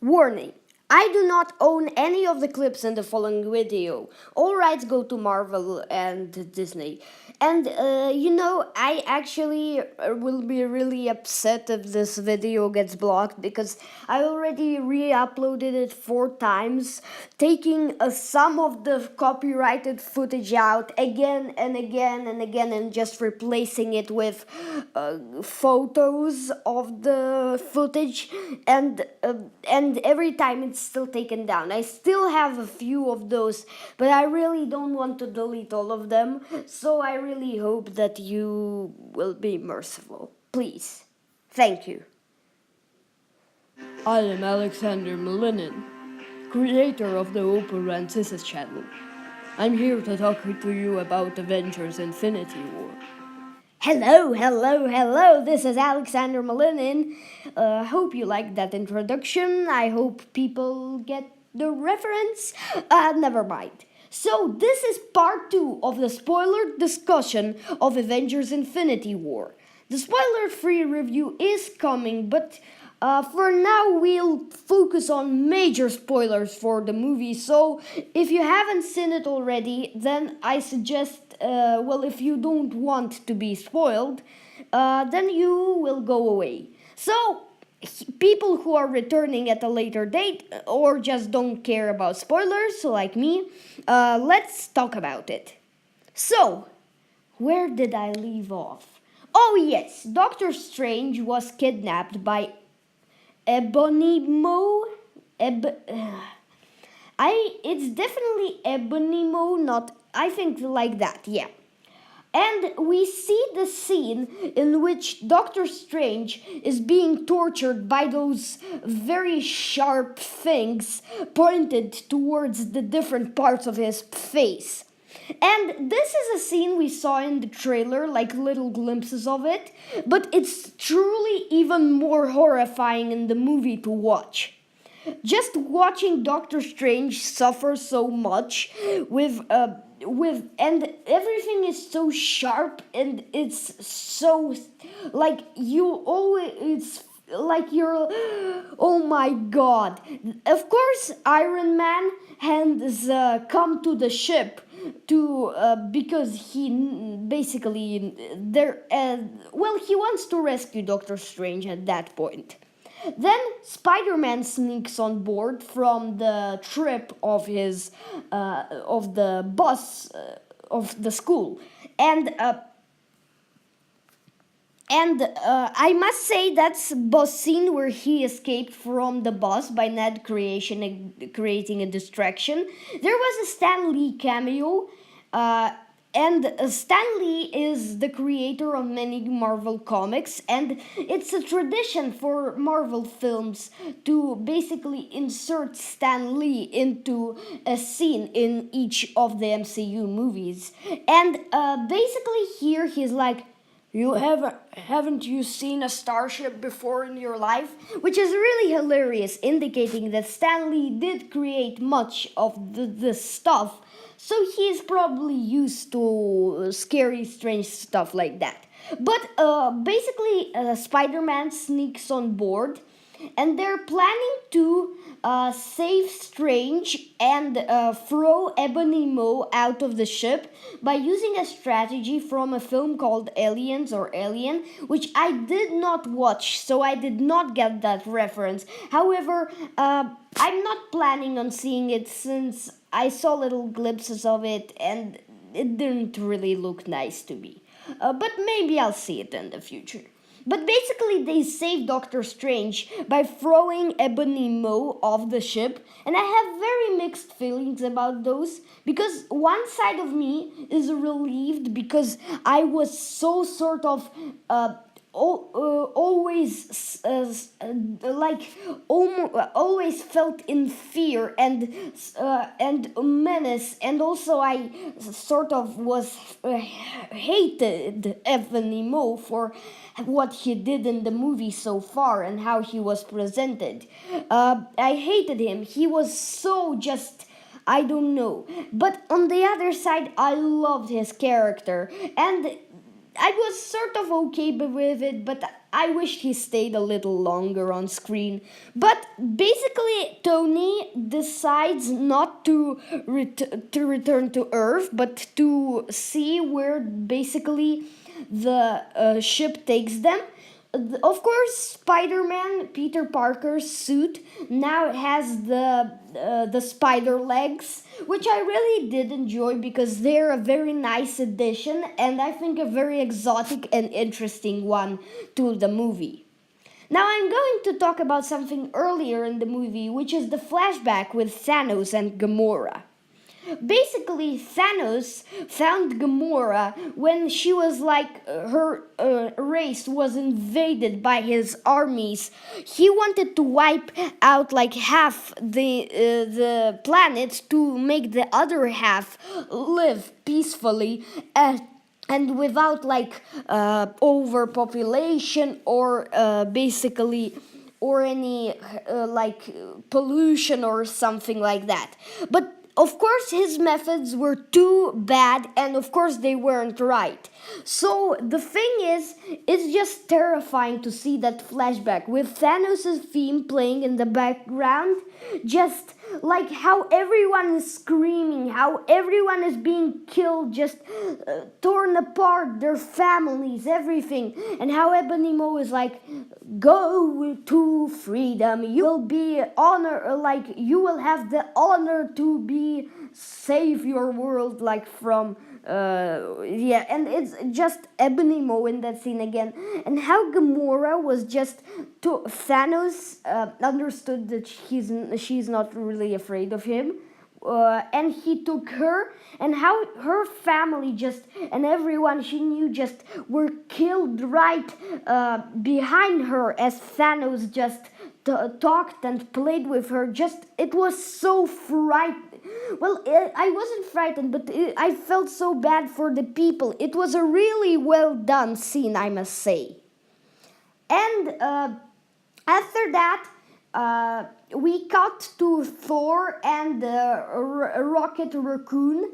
Warning. I do not own any of the clips in the following video. All rights go to Marvel and Disney. And I actually will be really upset if this video gets blocked because I already re-uploaded it 4 times, taking some of the copyrighted footage out again and again and again and just replacing it with photos of the footage, and every time it's still taken down. I still have a few of those, but I really don't want to delete all of them, so I really hope that you will be merciful. Please. Thank you. I am Alexander Malinin, creator of the Open Rancis channel. I'm here to talk to you about Avengers Infinity War. Hello, this is Alexander Malinin. Hope you liked that introduction. I hope people get the reference. Never mind. So, this is part 2 of the spoiler discussion of Avengers Infinity War. The spoiler-free review is coming, but for now we'll focus on major spoilers for the movie. So, if you haven't seen it already, then I suggest if you don't want to be spoiled, then you will go away. So, people who are returning at a later date or just don't care about spoilers, like me, let's talk about it. So, where did I leave off? Oh yes, Doctor Strange was kidnapped by Ebonimo. It's definitely Ebonimo, not. I think like that, yeah. And we see the scene in which Doctor Strange is being tortured by those very sharp things pointed towards the different parts of his face. And this is a scene we saw in the trailer, like little glimpses of it, but it's truly even more horrifying in the movie to watch. Just watching Doctor Strange suffer so much with and everything is so sharp, and it's so like you always it's like you're, oh my god. Of course Iron Man has come to the ship to because he basically he wants to rescue Doctor Strange at that point. Then Spider-Man sneaks on board from the trip of his of the bus of the school, and I must say that's bus scene where he escaped from the bus by Ned creating a distraction. There was a Stan Lee cameo. And Stan Lee is the creator of many Marvel comics, and it's a tradition for Marvel films to basically insert Stan Lee into a scene in each of the MCU movies. And basically here he's like, haven't you seen a starship before in your life? Which is really hilarious, indicating that Stan Lee did create much of this stuff, so he's probably used to scary, strange stuff like that. But basically, Spider-Man sneaks on board, and they're planning to save Strange and throw Ebonimo out of the ship by using a strategy from a film called Aliens or Alien, which I did not watch, so I did not get that reference. However, I'm not planning on seeing it since I saw little glimpses of it and it didn't really look nice to me. But maybe I'll see it in the future. But basically, they save Doctor Strange by throwing Ebonimo off the ship, and I have very mixed feelings about those, because one side of me is relieved because I was so sort of always always felt in fear and menace, and also I sort of was hated Ebonimo for what he did in the movie so far and how he was presented. I hated him. He was so just, I don't know. But on the other side, I loved his character, and I was sort of okay with it, but I wished he stayed a little longer on screen. But basically, Tony decides not to return to Earth, but to see where basically the ship takes them. Of course, Spider-Man, Peter Parker's suit now has the spider legs, which I really did enjoy because they're a very nice addition and I think a very exotic and interesting one to the movie. Now I'm going to talk about something earlier in the movie, which is the flashback with Thanos and Gamora. Basically, Thanos found Gamora when she was like her race was invaded by his armies. He wanted to wipe out like half the planet to make the other half live peacefully. And without like overpopulation or basically or any like pollution or something like that. But of course, his methods were too bad, and of course, they weren't right. So, the thing is, it's just terrifying to see that flashback with Thanos' theme playing in the background. Just like how everyone is screaming, how everyone is being killed, just torn apart, their families, everything. And how Ebony Maw is like, go to freedom. You will be honor, like you will have the honor to be save your world, like from yeah. And it's just Ebony Maw in that scene again, and how Gamora was just to Thanos understood that she's not really afraid of him. And he took her, and how her family just and everyone she knew just were killed right behind her as Thanos just talked and played with her. Just it was so fright. Well, I wasn't frightened, but I felt so bad for the people. It was a really well done scene, I must say. And after that, we cut to Thor and Rocket Raccoon,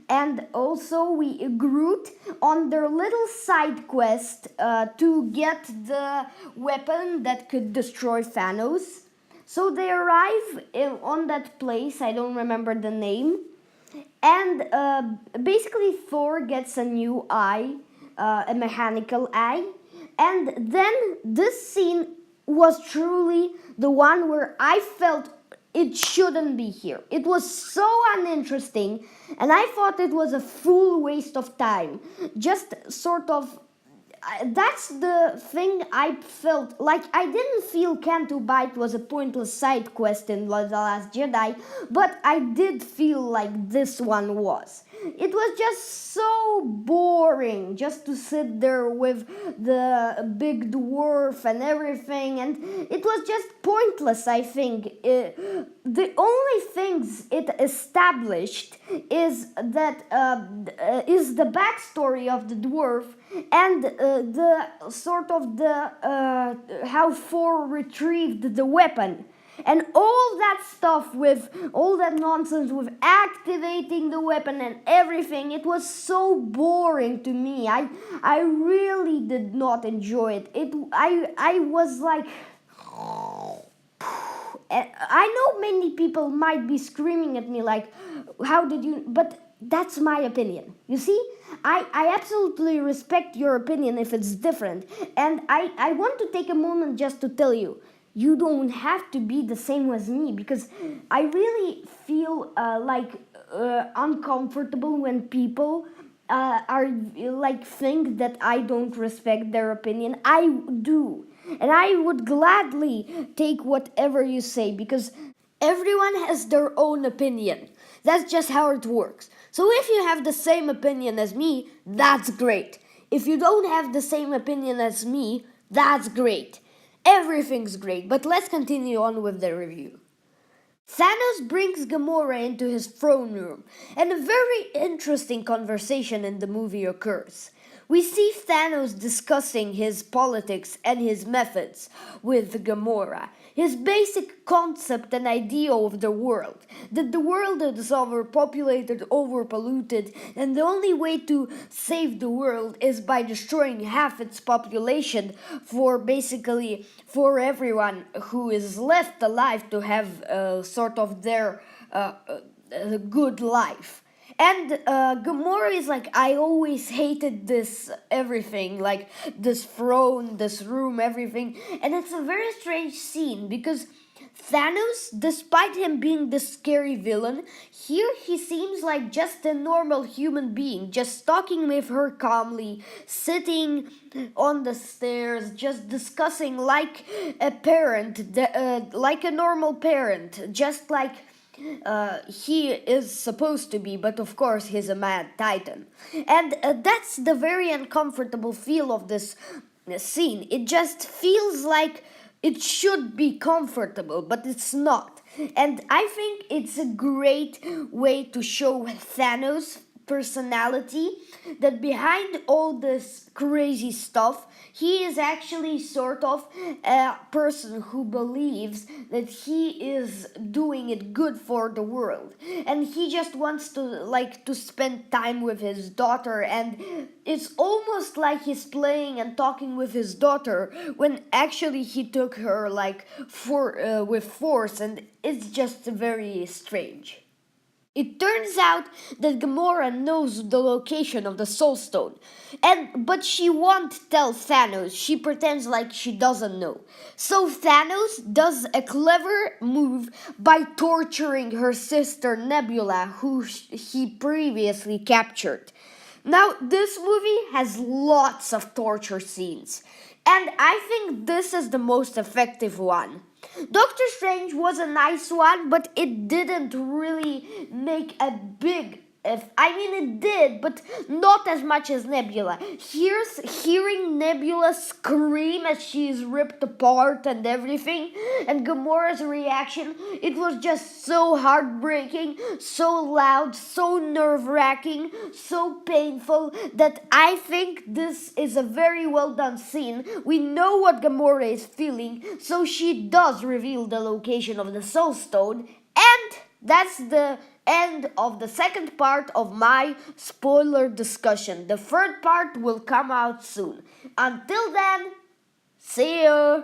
and also we Groot on their little side quest to get the weapon that could destroy Thanos. So they arrive on that place, I don't remember the name, and basically Thor gets a new eye, a mechanical eye, and then this scene was truly the one where I felt it shouldn't be here. It was so uninteresting, and I thought it was a full waste of time. Just sort of that's the thing I felt like. I didn't feel Canto Bite was a pointless side quest in The Last Jedi, but I did feel like this one was. It was just so boring just to sit there with the big dwarf and everything, and it was just pointless, I think. The only things it established is that is the backstory of the dwarf and the sort of the how Thor retrieved the weapon. And all that stuff with all that nonsense with activating the weapon and everything, it was so boring to me. I really did not enjoy it. I was like I know many people might be screaming at me like, how did you, but that's my opinion. You see, I absolutely respect your opinion if it's different. And I want to take a moment just to tell you, you don't have to be the same as me, because I really feel uncomfortable when people are like think that I don't respect their opinion. I do. And I would gladly take whatever you say, because everyone has their own opinion. That's just how it works. So if you have the same opinion as me, that's great. If you don't have the same opinion as me, that's great. Everything's great, but let's continue on with the review. Thanos brings Gamora into his throne room, and a very interesting conversation in the movie occurs. We see Thanos discussing his politics and his methods with Gamora. His basic concept and idea of the world, that the world is overpopulated, overpolluted, and the only way to save the world is by destroying half its population for basically for everyone who is left alive to have sort of their good life. And Gamora is like, I always hated this everything, like this throne, this room, everything. And it's a very strange scene because Thanos, despite him being the scary villain, here he seems like just a normal human being, just talking with her calmly, sitting on the stairs, just discussing like a parent, like a normal parent, just like he is supposed to be, but of course he's a mad titan. And that's the very uncomfortable feel of this scene. It just feels like it should be comfortable, but it's not. And I think it's a great way to show Thanos' personality, that behind all this crazy stuff, he is actually sort of a person who believes that he is doing it good for the world, and he just wants to spend time with his daughter, and it's almost like he's playing and talking with his daughter when actually he took her like for with force, and it's just very strange. It turns out that Gamora knows the location of the Soul Stone, but she won't tell Thanos. She pretends like she doesn't know. So Thanos does a clever move by torturing her sister Nebula, who he previously captured. Now, this movie has lots of torture scenes, and I think this is the most effective one. Doctor Strange was a nice one, but it didn't really make a big I mean, it did, but not as much as Nebula. Hearing Nebula scream as she's ripped apart and everything, and Gamora's reaction, it was just so heartbreaking, so loud, so nerve-wracking, so painful, that I think this is a very well done scene. We know what Gamora is feeling, so she does reveal the location of the Soul Stone, and that's the end of the second part of my spoiler discussion. The third part will come out soon. Until then, see you!